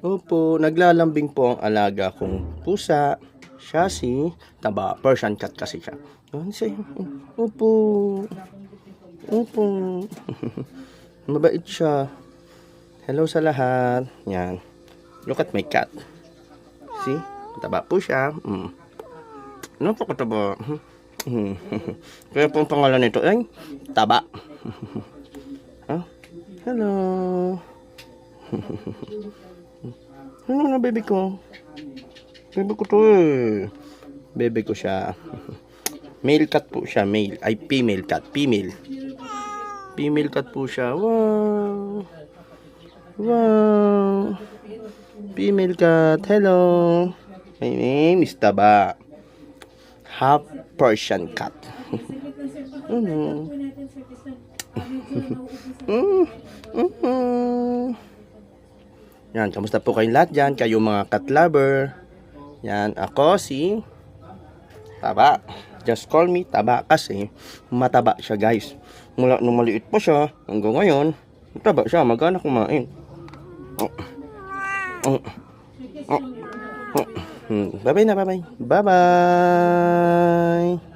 Opo, naglalambing po ang alaga kong pusa. Siya si Taba. Persian cat kasi siya. Yan siya. Opo. Opo. Mabait siya. Hello sa lahat. Yan. Look at my cat. See? Taba po siya. Ano po kataba? Kaya po ang pangalan nito ay Taba. Huh? Hello. Ano na baby ko? Baby ko to eh. Baby ko siya. Male cat po siya. Male. Ay female cat. Female. Female cat po siya. Wow. Wow. Female cat. Hello. My name is Taba. Half Persian cat. Ano? Yan, kamusta po kayong lahat dyan? Kayo mga cat lover. Yan, ako si Taba. Just call me Taba kasi mataba siya guys. Mula nung maliit pa siya hanggang ngayon, mataba siya, magana kumain. Bye bye na, bye bye. Bye bye.